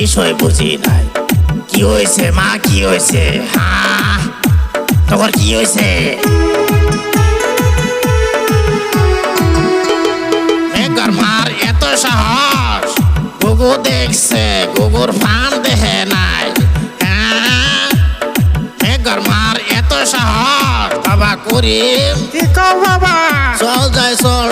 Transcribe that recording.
বিষয় বুঝি নাই। কি হয়েছে মা, কি হয়েছে? হ্যাঁ, তোর কি হয়েছে? মেঘর মার এত সাহস, গুগু দেখছে, গুগুর ফান দেখে নাই। হ্যাঁ, মেঘর মার এত সাহস, বাবা করিম কি কও বাবা? চল যাই চল।